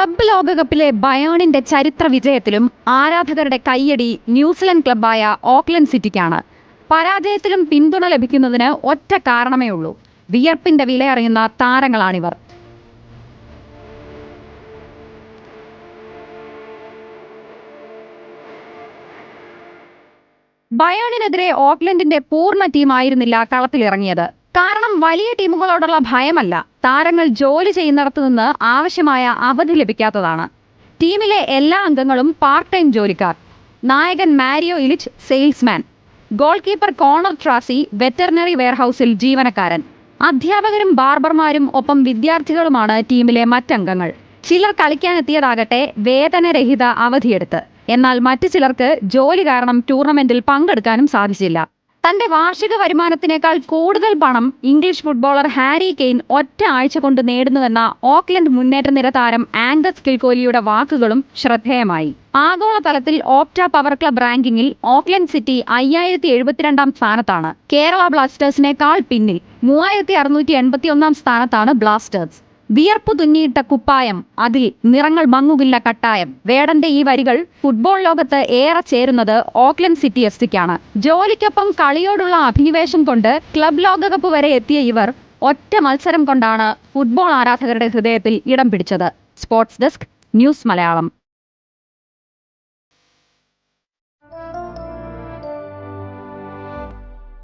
Club ലോകകപ്പിലെ ബയേണിന്റെ ചരിത്ര വിജയത്തിലും ആരാധകരുടെ കയ്യടി ന്യൂസിലൻഡ് ക്ലബ്ബായ ഓക്ലൻഡ് സിറ്റിക്കാണ്. പരാജയത്തിലും പിന്തുണ ലഭിക്കുന്നതിന് ഒറ്റ കാരണമേ ഉള്ളൂ: വിയർപ്പിന്റെ വിലയറിയുന്ന താരങ്ങളാണിവർ. ബയേണിനെതിരെ ഓക്ലൻഡിന്റെ പൂർണ്ണ ടീമായിരുന്നില്ല കളത്തിലിറങ്ങിയത്. കാരണം വലിയ ടീമുകളോടുള്ള ഭയമല്ല, താരങ്ങൾ ജോലി ചെയ്യുന്നിടത്തു നിന്ന് ആവശ്യമായ അവധി ലഭിക്കാത്തതാണ്. ടീമിലെ എല്ലാ അംഗങ്ങളും പാർട്ട് ടൈം ജോലിക്കാർ. നായകൻ Mario Ilic salesman, goalkeeper Connor Tracy veterinary വെയർഹൌസിൽ ജീവനക്കാരൻ, അധ്യാപകരും ബാർബർമാരും ഒപ്പം വിദ്യാർത്ഥികളുമാണ് ടീമിലെ മറ്റംഗങ്ങൾ. ചിലർ കളിക്കാനെത്തിയതാകട്ടെ വേതനരഹിത അവധിയെടുത്ത്. എന്നാൽ മറ്റു ചിലർക്ക് ജോലി കാരണം ടൂർണമെന്റിൽ പങ്കെടുക്കാനും സാധിച്ചില്ല. തന്റെ വാർഷിക വരുമാനത്തിനേക്കാൾ കൂടുതൽ പണം ഇംഗ്ലീഷ് ഫുട്ബോളർ ഹാരി കെയ്ൻ ഒറ്റ ആഴ്ച കൊണ്ട് നേടുന്നുവെന്ന ഓക്ലൻഡ് മുന്നേറ്റ നിര താരം ആംഗസ് കിൽക്കോലിയുടെ വാക്കുകളും ശ്രദ്ധേയമായി. ആഗോളതലത്തിൽ ഓപ്റ്റ പവർ ക്ലബ് റാങ്കിങ്ങിൽ ഓക്ലൻഡ് സിറ്റി 5072 സ്ഥാനത്താണ്. കേരള ബ്ലാസ്റ്റേഴ്സിനേക്കാൾ പിന്നിൽ 3681 സ്ഥാനത്താണ് ബ്ലാസ്റ്റേഴ്സ്. വിയർപ്പു തുന്നിയിട്ട കുപ്പായം, അതിൽ നിറങ്ങൾ മങ്ങുകില്ല കട്ടായം. വേടന്റെ ഈ വരികൾ ഫുട്ബോൾ ലോകത്ത് ഏറെ ചേരുന്നത് ഓക്ലൻഡ് സിറ്റി എഫ്സിക്കാണ്. ജോലിക്കൊപ്പം കളിയോടുള്ള അഭിനിവേശം കൊണ്ട് ക്ലബ് ലോകകപ്പ് വരെ എത്തിയ ഇവർ ഒറ്റ മത്സരം കൊണ്ടാണ് ഫുട്ബോൾ ആരാധകരുടെ ഹൃദയത്തിൽ ഇടം പിടിച്ചത്. Sports desk, news Malayalam.